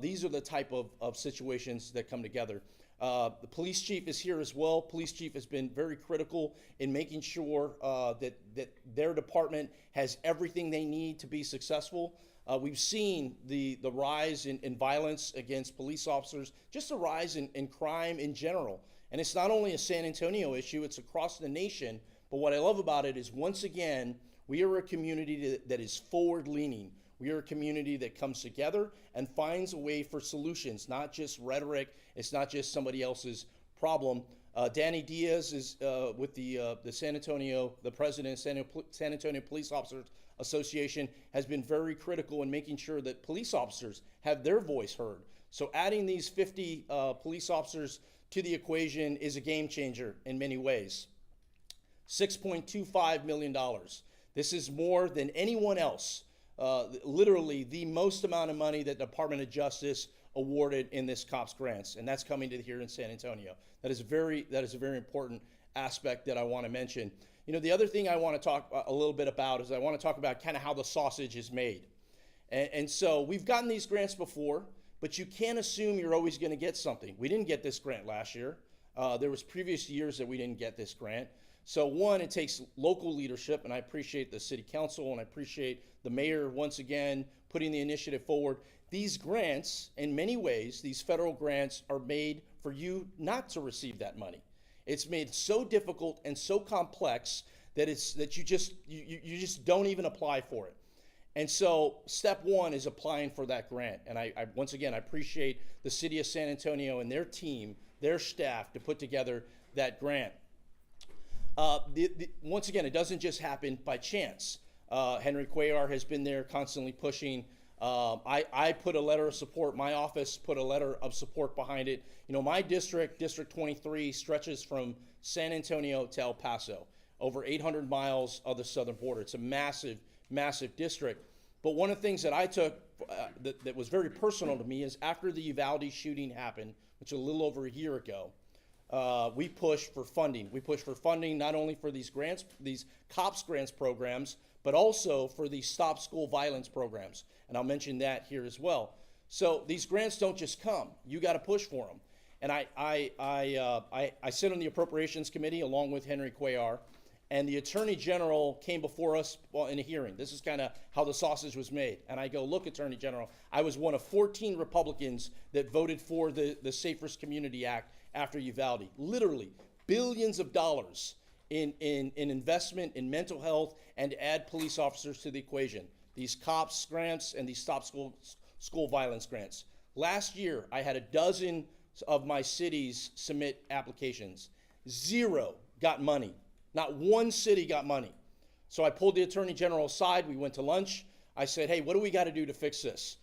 these are the type of situations that come together. The police chief is here as well. Police chief has been very critical in making sure that their department has everything they need to be successful. We've seen the rise in violence against police officers, just a rise in crime in general. And it's not only a San Antonio issue, it's across the nation. But what I love about it is, once again, we are a community that is forward-leaning. We are a community that comes together and finds a way for solutions, not just rhetoric. It's not just somebody else's problem. Danny Diaz is with the San Antonio, the president of San Antonio Police Officers Association, has been very critical in making sure that police officers have their voice heard. So adding these 50 police officers to the equation is a game changer in many ways. $6.25 million. This is more than anyone else. Literally the most amount of money that the Department of Justice awarded in this COPS grants, and that's coming to here in San Antonio. That is a very important aspect that I want to mention. You know, the other thing I want to talk a little bit about is I want to talk about kind of how the sausage is made. And so we've gotten these grants before, but you can't assume you're always going to get something. We didn't get this grant last year. There was previous years that we didn't get this grant. So one, it takes local leadership, and I appreciate the city council, and I appreciate the mayor once again putting the initiative forward. These grants, in many ways, these federal grants are made for you not to receive that money. It's made so difficult and so complex that you just don't even apply for it. And so step one is applying for that grant. And I once again, I appreciate the city of San Antonio and their team, their staff, to put together that grant. Once again, it doesn't just happen by chance. Henry Cuellar has been there constantly pushing. I put a letter of support. My office put a letter of support behind it. You know, my district, District 23, stretches from San Antonio to El Paso, over 800 miles of the southern border. It's a massive, massive district. But one of the things that I took that was very personal to me is, after the Uvalde shooting happened, which was a little over a year ago, we pushed for funding. We pushed for funding not only for these grants, these COPS grants programs, but also for these Stop School Violence programs. And I'll mention that here as well. So these grants don't just come. You got to push for them. And I sit on the Appropriations Committee along with Henry Cuellar, and the Attorney General came before us in a hearing. This is kind of how the sausage was made. And I go, look, Attorney General, I was one of 14 Republicans that voted for the Safer Community Act after Uvalde. Literally billions of dollars in investment in mental health and to add police officers to the equation. These COPS grants and these Stop School Violence grants. Last year, I had a dozen of my cities submit applications. 0 got money. Not one city got money. So I pulled the Attorney General aside. We went to lunch. I said, hey, what do we got to do to fix this?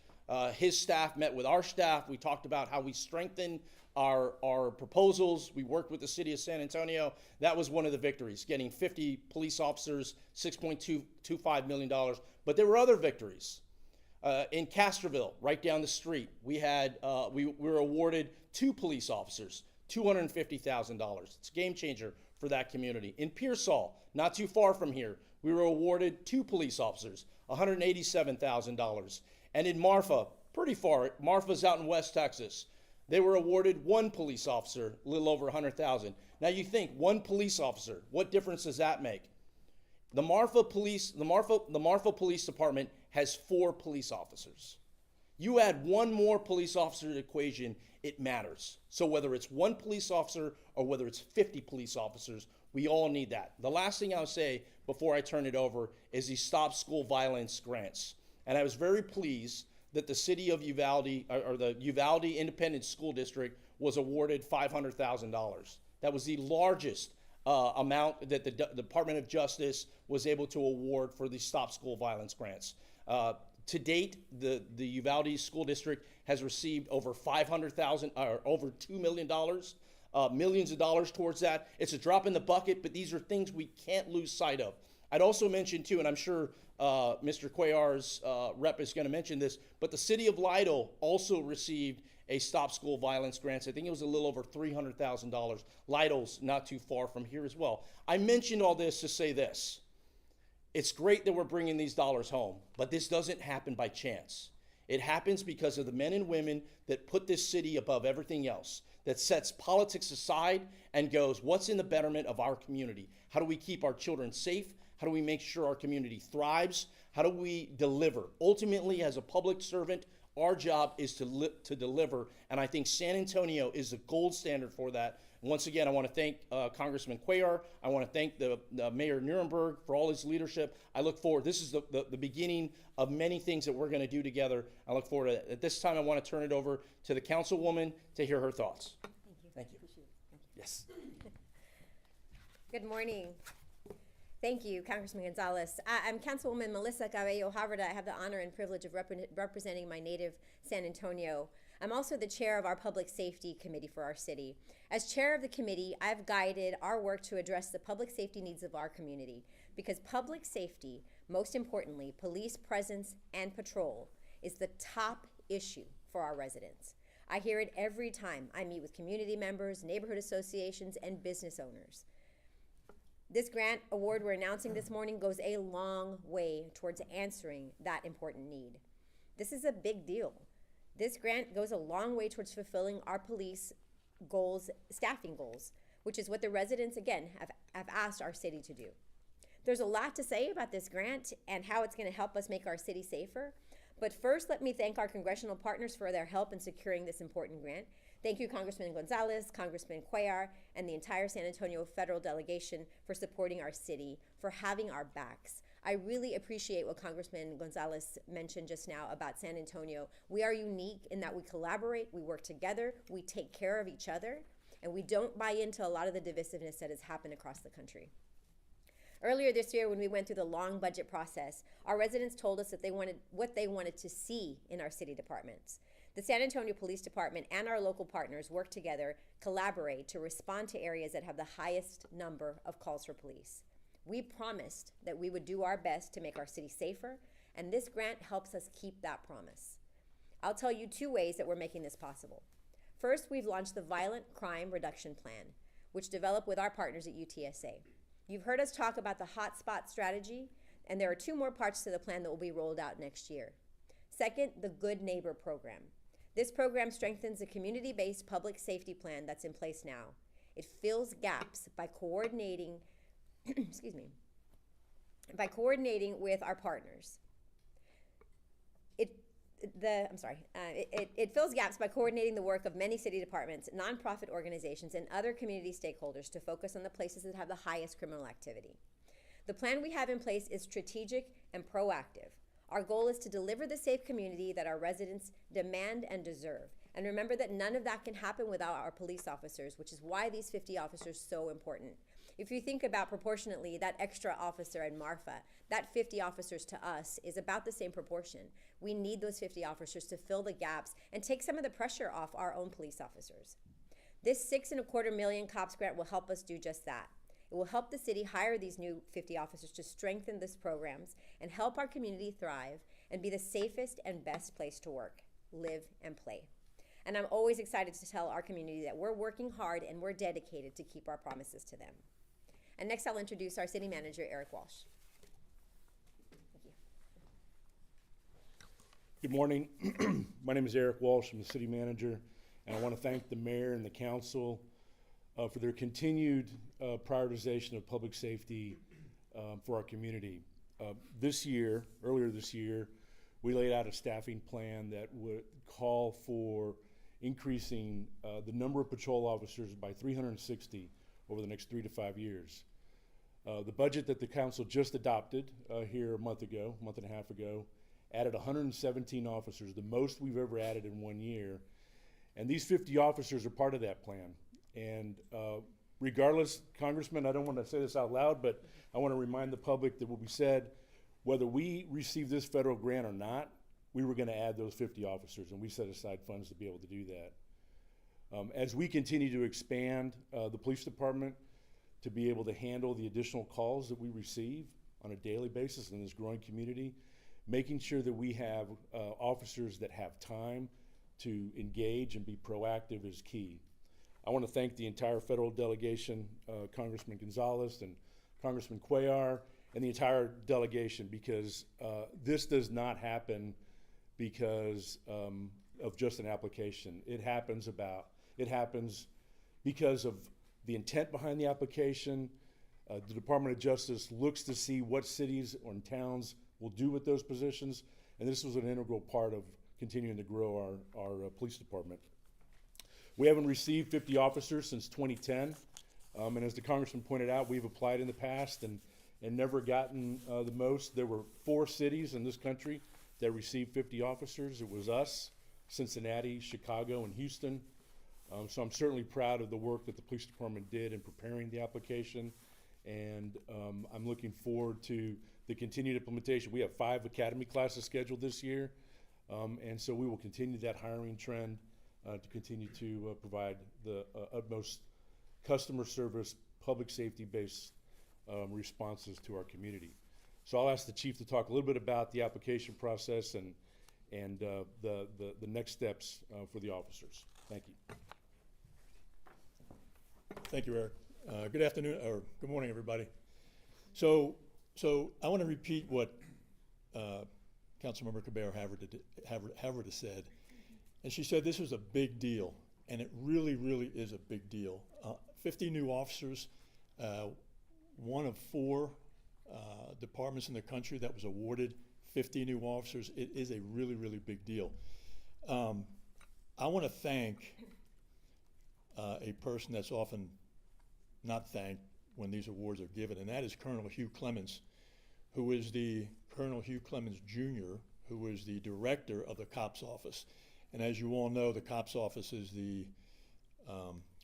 His staff met with our staff. We talked about how we strengthen our proposals. We worked with the city of San Antonio. That was one of the victories, getting 50 police officers, $6.25 million. But there were other victories. In Castroville, right down the street, we were awarded 2 police officers, $250,000. It's a game changer for that community. In Pearsall, not too far from here, we were awarded 2 police officers, $187,000. And in Marfa, pretty far, Marfa's out in West Texas, they were awarded 1 police officer, a little over $100,000. Now you think, 1 police officer, what difference does that make? The Marfa Police Department has 4 police officers. You add 1 more police officer to the equation, it matters. So whether it's 1 police officer or whether it's 50 police officers, we all need that. The last thing I'll say before I turn it over is the Stop School Violence grants. And I was very pleased that the city of Uvalde, or the Uvalde Independent School District, was awarded $500,000. That was the largest amount that the Department of Justice was able to award for the Stop School Violence grants. To date, the Uvalde School District has received over $500,000, or over $2 million, millions of dollars towards that. It's a drop in the bucket, but these are things we can't lose sight of. I'd also mention too, and I'm sure Mr. Cuellar's rep is going to mention this, but the city of Lytle also received a Stop School Violence grant. I think it was a little over $300,000. Lytle's not too far from here as well. I mentioned all this to say this. It's great that we're bringing these dollars home, but this doesn't happen by chance. It happens because of the men and women that put this city above everything else, that sets politics aside and goes, what's in the betterment of our community? How do we keep our children safe? How do we make sure our community thrives? How do we deliver? Ultimately, as a public servant, our job is to deliver, and I think San Antonio is the gold standard for that. And once again, I want to thank Congressman Cuellar. I want to thank the Mayor Nirenberg for all his leadership. I look forward. This is the beginning of many things that we're going to do together. I look forward to it. At this time, I want to turn it over to the councilwoman to hear her thoughts. Thank you. Thank you. Yes. Good morning. Thank you, Congressman Gonzalez. I'm Councilwoman Melissa Cabello Havrda. I have the honor and privilege of representing my native San Antonio. I'm also the chair of our Public Safety Committee for our city. As chair of the committee, I've guided our work to address the public safety needs of our community, because public safety, most importantly, police presence and patrol, is the top issue for our residents. I hear it every time I meet with community members, neighborhood associations, and business owners. This grant award we're announcing this morning goes a long way towards answering that important need. This is a big deal. This grant goes a long way towards fulfilling our police goals, staffing goals, which is what the residents, again, have asked our city to do. There's a lot to say about this grant and how it's going to help us make our city safer. But first, let me thank our congressional partners for their help in securing this important grant. Thank you, Congressman Gonzalez, Congressman Cuellar, and the entire San Antonio federal delegation for supporting our city, for having our backs. I really appreciate what Congressman Gonzalez mentioned just now about San Antonio. We are unique in that we collaborate, we work together, we take care of each other, and we don't buy into a lot of the divisiveness that has happened across the country. Earlier this year, when we went through the long budget process, our residents told us that what they wanted to see in our city departments. The San Antonio Police Department and our local partners work together, collaborate to respond to areas that have the highest number of calls for police. We promised that we would do our best to make our city safer, and this grant helps us keep that promise. I'll tell you 2 ways that we're making this possible. First, we've launched the Violent Crime Reduction Plan, which developed with our partners at UTSA. You've heard us talk about the hotspot strategy, and there are 2 more parts to the plan that will be rolled out next year. Second, the Good Neighbor Program. This program strengthens the community-based public safety plan that's in place now. It fills gaps by coordinating, by coordinating with our partners. It fills gaps by coordinating the work of many city departments, nonprofit organizations, and other community stakeholders to focus on the places that have the highest criminal activity. The plan we have in place is strategic and proactive. Our goal is to deliver the safe community that our residents demand and deserve. And remember that none of that can happen without our police officers, which is why these 50 officers are so important. If you think about proportionately that extra officer in Marfa, that 50 officers to us is about the same proportion. We need those 50 officers to fill the gaps and take some of the pressure off our own police officers. This $6.25 million COPS grant will help us do just that. It will help the city hire these new 50 officers to strengthen these programs and help our community thrive and be the safest and best place to work, live, and play. And I'm always excited to tell our community that we're working hard and we're dedicated to keep our promises to them. And next I'll introduce our city manager, Eric Walsh. Thank you. Good morning. My name is Eric Walsh. I'm the city manager, and I want to thank the mayor and the council for their continued prioritization of public safety for our community. Earlier this year, we laid out a staffing plan that would call for increasing the number of patrol officers by 360 over the next 3 to 5 years. The budget that the council just adopted here a month and a half ago, added 117 officers, the most we've ever added in 1 year. And these 50 officers are part of that plan. And regardless, Congressman, I don't want to say this out loud, but I want to remind the public that what we said, whether we receive this federal grant or not, we were going to add those 50 officers, and we set aside funds to be able to do that. As we continue to expand the police department to be able to handle the additional calls that we receive on a daily basis in this growing community, making sure that we have officers that have time to engage and be proactive is key. I want to thank the entire federal delegation, Congressman Gonzalez and Congressman Cuellar, and the entire delegation, because this does not happen because of just an application. It happens because of the intent behind the application. The Department of Justice looks to see what cities or towns will do with those positions, and this was an integral part of continuing to grow our police department. We haven't received 50 officers since 2010, and as the Congressman pointed out, we've applied in the past and never gotten the most. There were 4 cities in this country that received 50 officers. It was us, Cincinnati, Chicago, and Houston. So I'm certainly proud of the work that the police department did in preparing the application, and I'm looking forward to the continued implementation. We have 5 academy classes scheduled this year, and so we will continue that hiring trend to continue to provide the utmost customer service, public safety-based responses to our community. So I'll ask the chief to talk a little bit about the application process and the next steps for the officers. Thank you. Thank you, Eric. Good afternoon, or good morning, everybody. So I want to repeat what Councilmember Cabello-Haverda said. And she said this was a big deal, and it really, really is a big deal. 50 new officers, one of 4 departments in the country that was awarded 50 new officers. It is a really, really big deal. I want to thank a person that's often not thanked when these awards are given, and that is Colonel Hugh Clements, who is the Colonel Hugh Clements Jr., who is the director of the COPS office. And as you all know, the COPS office is the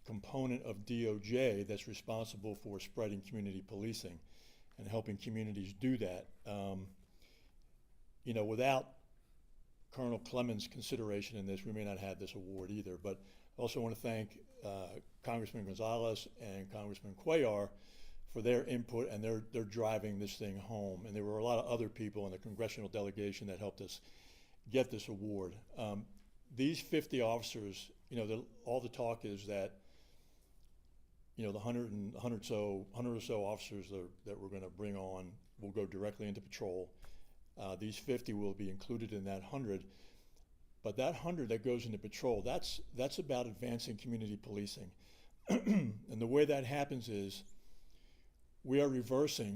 component of DOJ that's responsible for spreading community policing and helping communities do that. You know, without Colonel Clements' consideration in this, we may not have this award either. But I also want to thank Congressman Gonzalez and Congressman Cuellar for their input, and they're driving this thing home. And there were a lot of other people in the congressional delegation that helped us get this award. These 50 officers, you know, all the talk is that, you know, the 100 or so officers that we're going to bring on will go directly into patrol. These 50 will be included in that 100. But that 100 that goes into patrol, that's about advancing community policing. And the way that happens is we are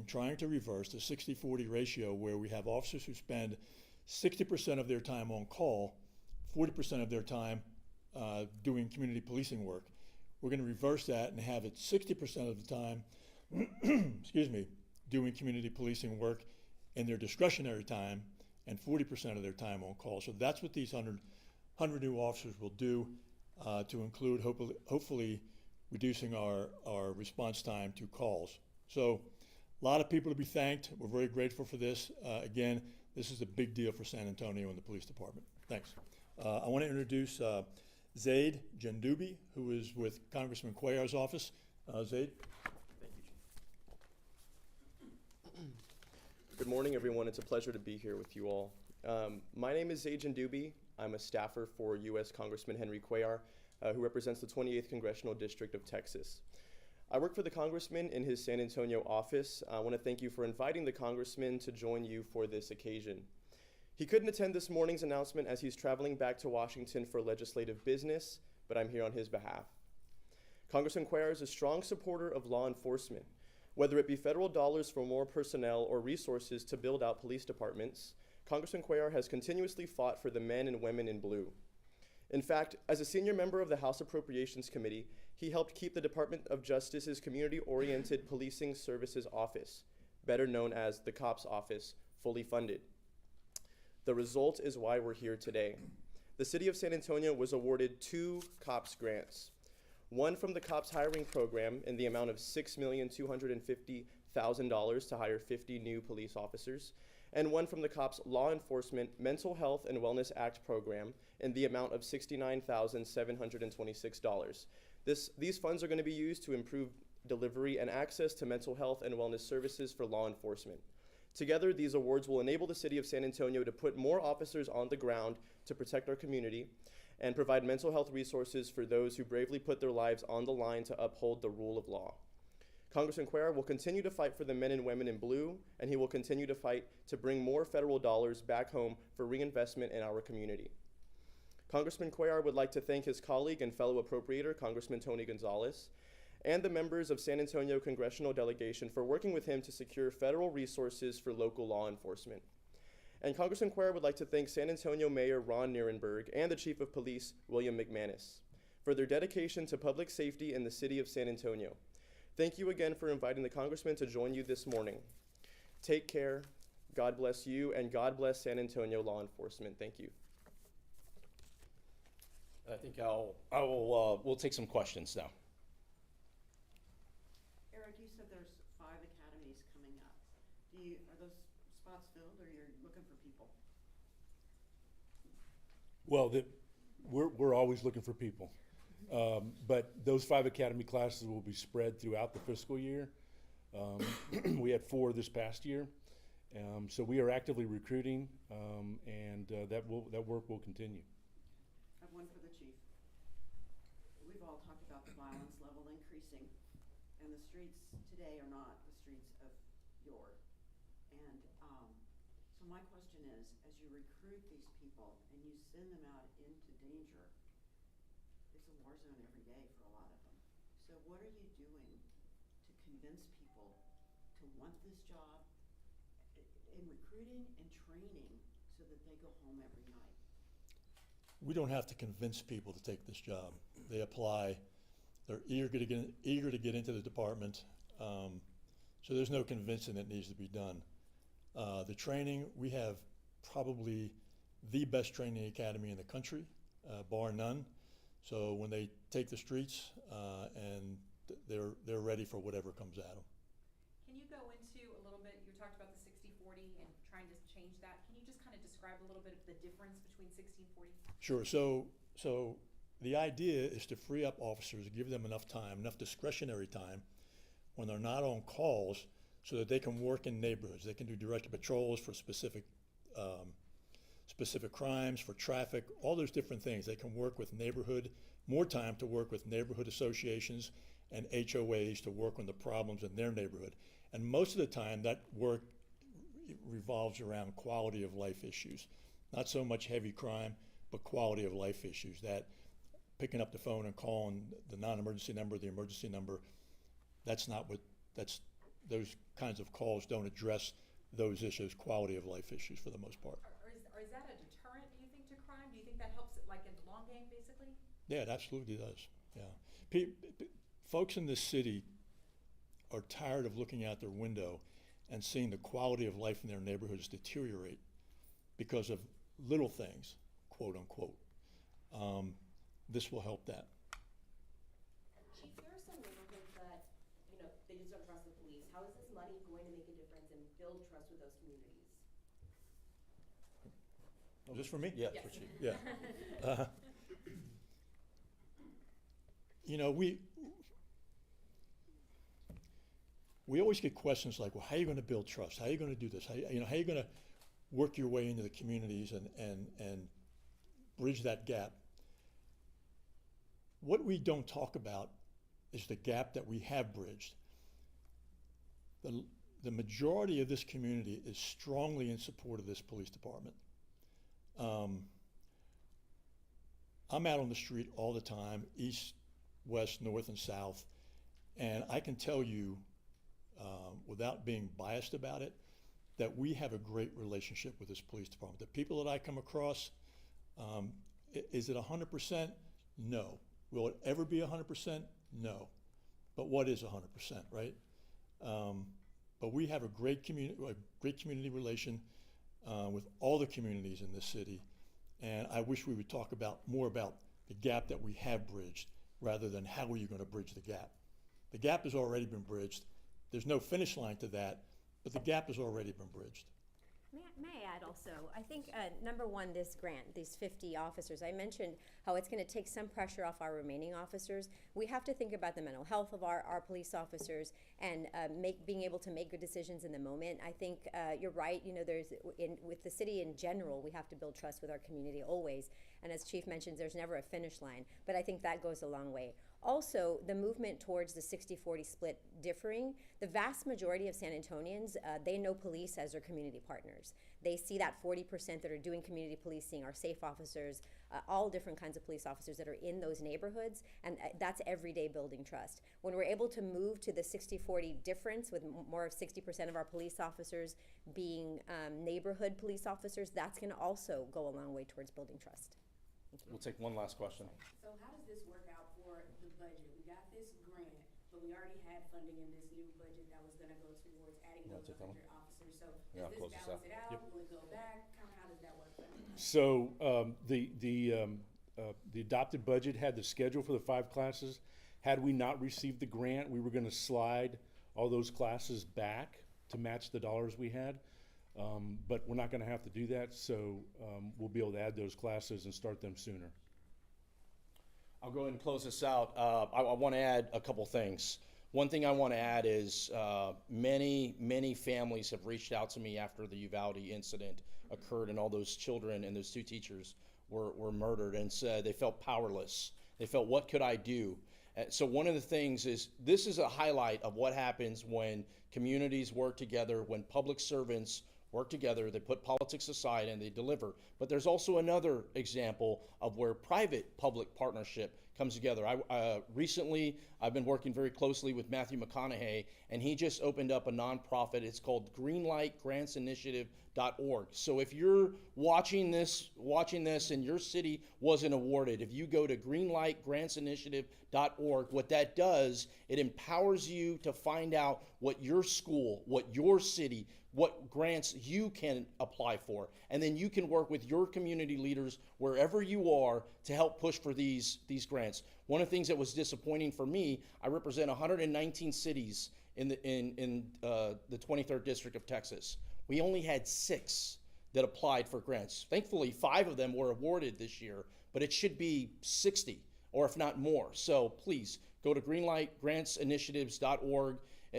trying to reverse the 60-40 ratio where we have officers who spend 60% of their time on call, 40% of their time doing community policing work. We're going to reverse that and have it 60% of the time, excuse me, doing community policing work in their discretionary time and 40% of their time on call. So that's what these 100 new officers will do to include hopefully reducing our response time to calls. So a lot of people to be thanked. We're very grateful for this. Again, this is a big deal for San Antonio and the police department. Thanks. I want to introduce Zaid Jendoubi, who is with Congressman Cuellar's office. Zaid. Good morning, everyone. It's a pleasure to be here with you all. My name is Zaid Jendoubi. I'm a staffer for U.S. Congressman Henry Cuellar, who represents the 28th Congressional District of Texas. I work for the Congressman in his San Antonio office. I want to thank you for inviting the Congressman to join you for this occasion. He couldn't attend this morning's announcement as he's traveling back to Washington for legislative business, but I'm here on his behalf. Congressman Cuellar is a strong supporter of law enforcement. Whether it be federal dollars for more personnel or resources to build out police departments, Congressman Cuellar has continuously fought for the men and women in blue. In fact, as a senior member of the House Appropriations Committee, he helped keep the Department of Justice's Community-Oriented Policing Services Office, better known as the COPS Office, fully funded. The result is why we're here today. The City of San Antonio was awarded 2 COPS grants. One from the COPS hiring program in the amount of $6,250,000 to hire 50 new police officers, and one from the COPS Law Enforcement Mental Health and Wellness Act program in the amount of $69,726. These funds are going to be used to improve delivery and access to mental health and wellness services for law enforcement. Together, these awards will enable the City of San Antonio to put more officers on the ground to protect our community and provide mental health resources for those who bravely put their lives on the line to uphold the rule of law. Congressman Cuellar will continue to fight for the men and women in blue, and he will continue to fight to bring more federal dollars back home for reinvestment in our community. Congressman Cuellar would like to thank his colleague and fellow appropriator, Congressman Tony Gonzalez, and the members of San Antonio Congressional Delegation for working with him to secure federal resources for local law enforcement. And Congressman Cuellar would like to thank San Antonio Mayor Ron Nirenberg and the Chief of Police, William McManus, for their dedication to public safety in the city of San Antonio. Thank you again for inviting the Congressman to join you this morning. Take care, God bless you, and God bless San Antonio law enforcement. Thank you. I think we'll take some questions now. Eric, you said there's 5 academies coming up. Are those spots filled, or you're looking for people? Well, we're always looking for people. But those 5 academy classes will be spread throughout the fiscal year. We had 4 this past year. So we are actively recruiting, and that work will continue. I have one for the chief. We've all talked about the violence level increasing, and the streets today are not the streets of yore. And so my question is, as you recruit these people and you send them out into danger, it's a war zone every day for a lot of them. So what are you doing to convince people to want this job in recruiting and training so that they go home every night? We don't have to convince people to take this job. They apply. They're eager to get into the department. So there's no convincing that needs to be done. The training, we have probably the best training academy in the country, bar none. So when they take the streets, and they're ready for whatever comes at them. Can you go into a little bit, you talked about the 60-40 and trying to change that. Can you just kind of describe a little bit of the difference between 60 and 40? Sure. So the idea is to free up officers, give them enough time, enough discretionary time when they're not on calls, so that they can work in neighborhoods. They can do direct patrols for specific crimes, for traffic, all those different things. They can work with more time to work with neighborhood associations and HOAs to work on the problems in their neighborhood. And most of the time that work revolves around quality of life issues. Not so much heavy crime, but quality of life issues, that picking up the phone and calling the non-emergency number, the emergency number, those kinds of calls don't address those issues, quality of life issues for the most part. Or is that a deterrent, do you think, to crime? Do you think that helps it, like in the long game, basically? Yeah, it absolutely does, yeah. Folks in this city are tired of looking out their window and seeing the quality of life in their neighborhoods deteriorate because of little things, quote unquote. This will help that. Chief, there are some neighborhoods that, they just don't trust the police. How is this money going to make a difference and build trust with those communities? Is this for me? Yeah. Yes. for Chief. Yeah. We always get questions like, well, how are you going to build trust? How are you going to do this? How are you going to work your way into the communities and bridge that gap? What we don't talk about is the gap that we have bridged. The majority of this community is strongly in support of this police department. I'm out on the street all the time, east, west, north, and south, and I can tell you, without being biased about it, that we have a great relationship with this police department. The people that I come across, is it 100%? No. Will it ever be 100%? No. But what is 100%, right? But we have a great community relation with all the communities in this city, and I wish we would talk more about the gap that we have bridged rather than how are you going to bridge the gap. The gap has already been bridged. There's no finish line to that, but the gap has already been bridged. May I add also, I think, number one, this grant, these 50 officers, I mentioned how it's going to take some pressure off our remaining officers. We have to think about the mental health of our police officers and being able to make good decisions in the moment. I think you're right, you know, with the city in general, we have to build trust with our community always. And as Chief mentions, there's never a finish line, but I think that goes a long way. Also, the movement towards the 60-40 split differing, the vast majority of San Antonians, they know police as their community partners. They see that 40% that are doing community policing are safe officers, all different kinds of police officers that are in those neighborhoods, and that's everyday building trust. When we're able to move to the 60-40 difference with more of 60% of our police officers being neighborhood police officers, that's gonna also go a long way towards building trust. We'll take one last question. So how does this work out for the budget? We got this grant, but we already had funding in this new budget that was gonna go towards adding those 100 officers. So does this balance it out? Will it go back? How does that work? So the adopted budget had the schedule for the 5 classes. Had we not received the grant, we were going to slide all those classes back to match the dollars we had. But we're not going to have to do that, so we'll be able to add those classes and start them sooner. I'll go ahead and close this out. I want to add a couple things. One thing I want to add is many families have reached out to me after the Uvalde incident occurred and all those children and those 2 teachers were murdered, and said they felt powerless. They felt, what could I do? So one of the things is, this is a highlight of what happens when communities work together, when public servants work together, they put politics aside and they deliver. But there's also another example of where private-public partnership comes together. Recently, I've been working very closely with Matthew McConaughey, and he just opened up a nonprofit. It's called GreenlightGrantsInitiative.org. So if you're watching this and your city wasn't awarded, if you go to GreenlightGrantsInitiative.org, what that does, it empowers you to find out what your school, what your city, what grants you can apply for. And then you can work with your community leaders wherever you are to help push for these grants. One of the things that was disappointing for me, I represent 119 cities in the 23rd District of Texas. We only had 6 that applied for grants. Thankfully, 5 of them were awarded this year, but it should be 60, or if not more. So please, go to greenlightgrantsinitiatives.org.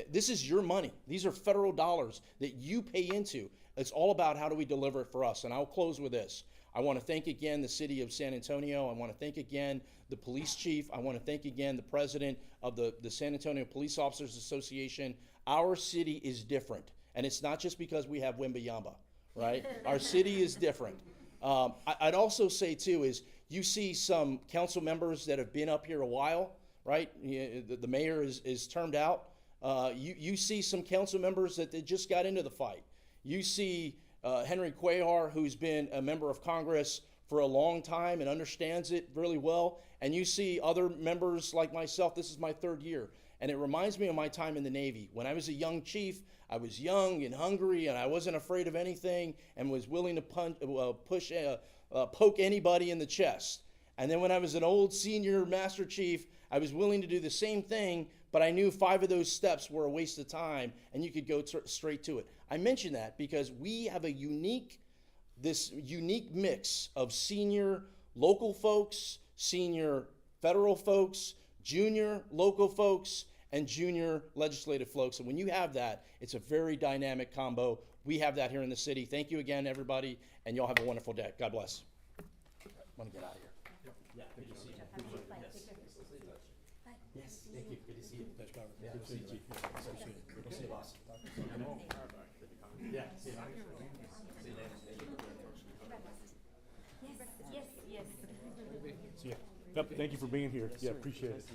This is your money. These are federal dollars that you pay into. It's all about how do we deliver it for us. And I'll close with this. I want to thank again the city of San Antonio. I want to thank again the police chief. I want to thank again the president of the San Antonio Police Officers Association. Our city is different. And it's not just because we have Wimbayamba, right? Our city is different. I'd also say too is, you see some council members that have been up here a while, right? The mayor is termed out. You see some council members that they just got into the fight. You see Henry Cuellar, who's been a member of Congress for a long time and understands it really well. And you see other members like myself. This is my 3rd year. And it reminds me of my time in the Navy. When I was a young chief, I was young and hungry, and I wasn't afraid of anything and was willing to poke anybody in the chest. And then when I was an old senior master chief, I was willing to do the same thing, but I knew 5 of those steps were a waste of time, and you could go straight to it. I mention that because we have this unique mix of senior local folks, senior federal folks, junior local folks, and junior legislative folks. And when you have that, it's a very dynamic combo. We have that here in the city. Thank you again, everybody, and y'all have a wonderful day. God bless. I want to get out of here. Yeah, good to see you. Yes, thank you. Good to see you. Thanks, Congressman. Yeah, Good to see you, Chief. Good to see you. Good to see you, boss. Yeah, see you. Yes. Yeah. Yep, thank you for being here. Yeah, appreciate it.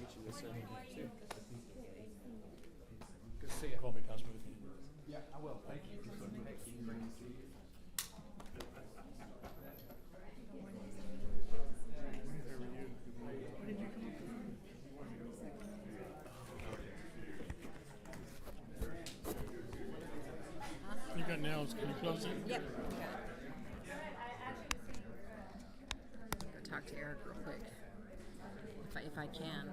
Call me, Councilman. Yeah, I will. Thank you. You got nails, can you close it? Yep. Go talk to Eric real quick, if I can.